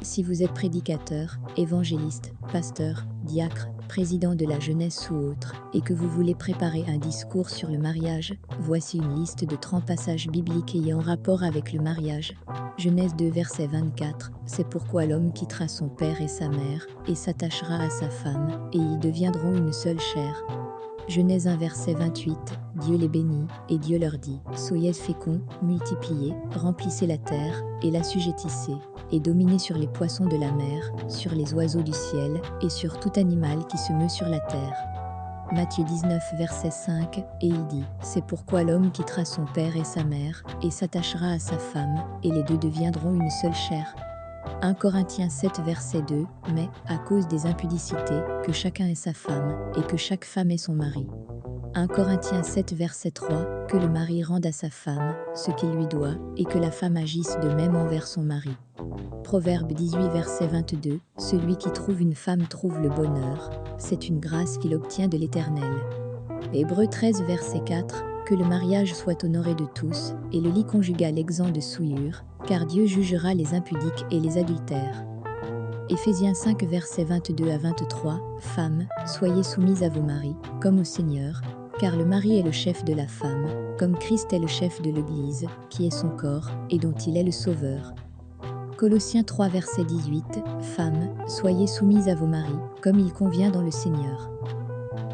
Si vous êtes prédicateur, évangéliste, pasteur, diacre, président de la jeunesse ou autre, et que vous voulez préparer un discours sur le mariage, voici une liste de 30 passages bibliques ayant rapport avec le mariage. Genèse 2 verset 24, c'est pourquoi l'homme quittera son père et sa mère, et s'attachera à sa femme, et ils deviendront une seule chair. Genèse 1 verset 28, Dieu les bénit, et Dieu leur dit, soyez féconds, multipliez, remplissez la terre, et l'assujettissez, et dominez sur les poissons de la mer, sur les oiseaux du ciel, et sur tout animal qui se meut sur la terre. Matthieu 19 verset 5, et il dit, c'est pourquoi l'homme quittera son père et sa mère, et s'attachera à sa femme, et les deux deviendront une seule chair. 1 Corinthiens 7 verset 2, mais, à cause des impudicités, que chacun ait sa femme, et que chaque femme ait son mari. 1 Corinthiens 7 verset 3, que le mari rende à sa femme ce qu'il lui doit, et que la femme agisse de même envers son mari. Proverbe 18 verset 22, celui qui trouve une femme trouve le bonheur, c'est une grâce qu'il obtient de l'Éternel. Hébreux 13 verset 4, que le mariage soit honoré de tous, et le lit conjugal exempt de souillure, car Dieu jugera les impudiques et les adultères. Éphésiens 5 versets 22 à 23, femmes, soyez soumises à vos maris, comme au Seigneur, car le mari est le chef de la femme, comme Christ est le chef de l'Église, qui est son corps, et dont il est le sauveur. Colossiens 3 verset 18, femmes, soyez soumises à vos maris, comme il convient dans le Seigneur.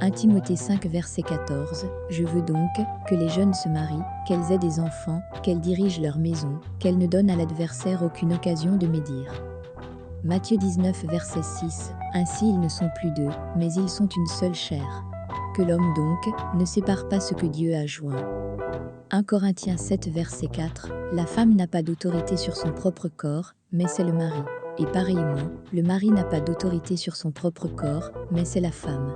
1 Timothée 5 verset 14, je veux donc que les jeunes se marient, qu'elles aient des enfants, qu'elles dirigent leur maison, qu'elles ne donnent à l'adversaire aucune occasion de médire. Matthieu 19 verset 6, ainsi ils ne sont plus deux, mais ils sont une seule chair. Que l'homme donc ne sépare pas ce que Dieu a joint. 1 Corinthiens 7 verset 4, la femme n'a pas d'autorité sur son propre corps, mais c'est le mari. Et pareillement, le mari n'a pas d'autorité sur son propre corps, mais c'est la femme.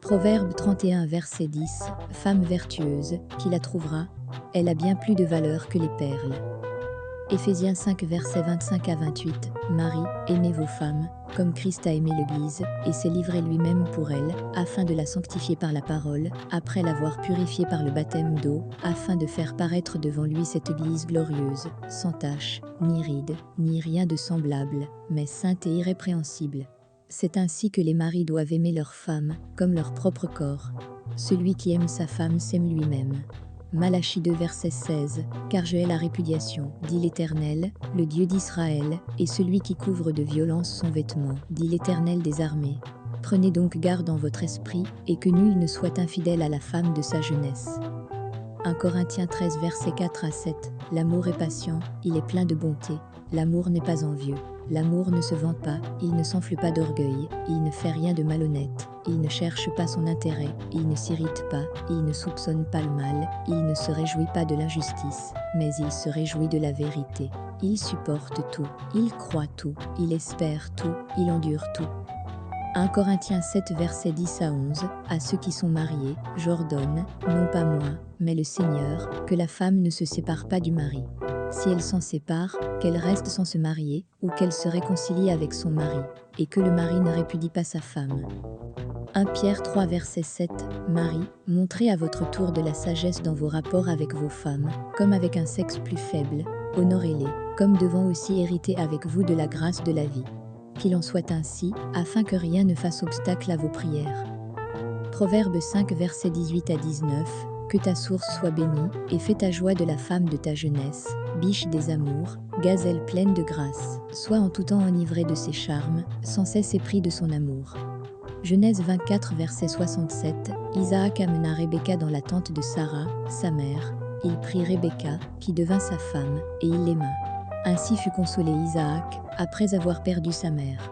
Proverbe 31 verset 10, femme vertueuse, qui la trouvera, elle a bien plus de valeur que les perles. Éphésiens 5 verset 25 à 28, Marie, aimez vos femmes, comme Christ a aimé l'Église, et s'est livré lui-même pour elle, afin de la sanctifier par la parole, après l'avoir purifiée par le baptême d'eau, afin de faire paraître devant lui cette Église glorieuse, sans tache, ni ride, ni rien de semblable, mais sainte et irrépréhensible. C'est ainsi que les maris doivent aimer leur femme, comme leur propre corps. Celui qui aime sa femme s'aime lui-même. Malachie 2 verset 16, car je hais la répudiation, dit l'Éternel, le Dieu d'Israël, et celui qui couvre de violence son vêtement, dit l'Éternel des armées. Prenez donc garde en votre esprit, et que nul ne soit infidèle à la femme de sa jeunesse. 1 Corinthiens 13 verset 4 à 7, l'amour est patient, il est plein de bonté, l'amour n'est pas envieux. L'amour ne se vante pas, il ne s'enfle pas d'orgueil, il ne fait rien de malhonnête, il ne cherche pas son intérêt, il ne s'irrite pas, il ne soupçonne pas le mal, il ne se réjouit pas de l'injustice, mais il se réjouit de la vérité. Il supporte tout, il croit tout, il espère tout, il endure tout. 1 Corinthiens 7 verset 10 à 11, à ceux qui sont mariés, j'ordonne, non pas moi, mais le Seigneur, que la femme ne se sépare pas du mari. Si elle s'en sépare, qu'elle reste sans se marier, ou qu'elle se réconcilie avec son mari, et que le mari ne répudie pas sa femme. 1 Pierre 3 verset 7, Marie, montrez à votre tour de la sagesse dans vos rapports avec vos femmes, comme avec un sexe plus faible, honorez-les, comme devant aussi hériter avec vous de la grâce de la vie. Qu'il en soit ainsi, afin que rien ne fasse obstacle à vos prières. Proverbe 5 verset 18 à 19, que ta source soit bénie, et fais ta joie de la femme de ta jeunesse, biche des amours, gazelle pleine de grâce, sois en tout temps enivrée de ses charmes, sans cesse épris de son amour. Genèse 24 verset 67, Isaac amena Rebecca dans la tente de Sarah, sa mère, il prit Rebecca, qui devint sa femme, et il l'aima. Ainsi fut consolé Isaac, après avoir perdu sa mère.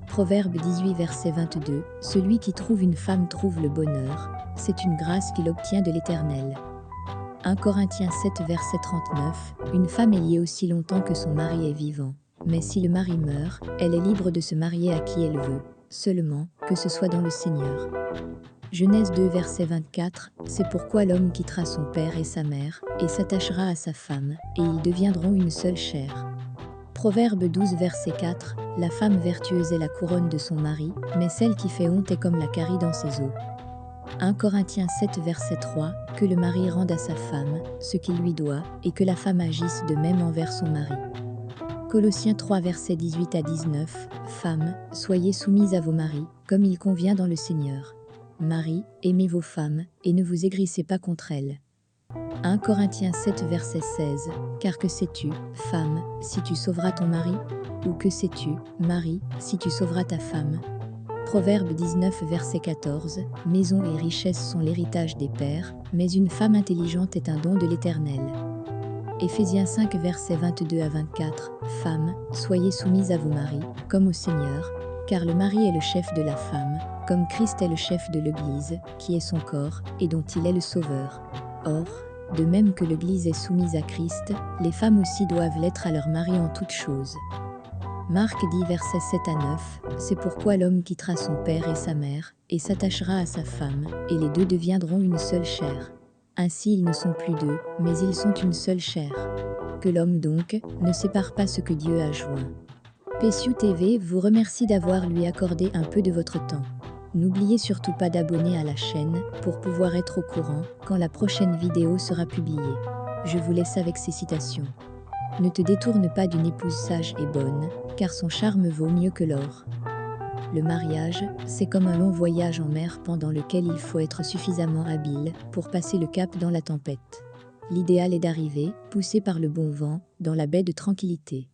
Proverbe 18 verset 22, celui qui trouve une femme trouve le bonheur, c'est une grâce qu'il obtient de l'Éternel. 1 Corinthiens 7 verset 39, une femme est liée aussi longtemps que son mari est vivant, mais si le mari meurt, elle est libre de se marier à qui elle veut, seulement, que ce soit dans le Seigneur. Genèse 2 verset 24, c'est pourquoi l'homme quittera son père et sa mère, et s'attachera à sa femme, et ils deviendront une seule chair. Proverbe 12 verset 4, la femme vertueuse est la couronne de son mari, mais celle qui fait honte est comme la carie dans ses os. 1 Corinthiens 7 verset 3, que le mari rende à sa femme ce qu'il lui doit, et que la femme agisse de même envers son mari. Colossiens 3 versets 18 à 19. Femmes, soyez soumises à vos maris, comme il convient dans le Seigneur. Maris, aimez vos femmes, et ne vous aigrissez pas contre elles. 1 Corinthiens 7 verset 16. Car que sais-tu, femme, si tu sauveras ton mari? Ou que sais-tu, mari, si tu sauveras ta femme? Proverbe 19 verset 14. Maison et richesse sont l'héritage des pères, mais une femme intelligente est un don de l'Éternel. Éphésiens 5 versets 22 à 24. Femmes, soyez soumises à vos maris, comme au Seigneur, car le mari est le chef de la femme, comme Christ est le chef de l'Église, qui est son corps, et dont il est le sauveur. Or, de même que l'Église est soumise à Christ, les femmes aussi doivent l'être à leur mari en toutes choses. Marc 10 versets 7 à 9. C'est pourquoi l'homme quittera son père et sa mère, et s'attachera à sa femme, et les deux deviendront une seule chair. Ainsi ils ne sont plus deux, mais ils sont une seule chair. Que l'homme donc ne sépare pas ce que Dieu a joint. PSU TV vous remercie d'avoir lui accordé un peu de votre temps. N'oubliez surtout pas d'abonner à la chaîne pour pouvoir être au courant quand la prochaine vidéo sera publiée. Je vous laisse avec ces citations. Ne te détourne pas d'une épouse sage et bonne, car son charme vaut mieux que l'or. Le mariage, c'est comme un long voyage en mer pendant lequel il faut être suffisamment habile pour passer le cap dans la tempête. L'idéal est d'arriver, poussé par le bon vent, dans la baie de tranquillité.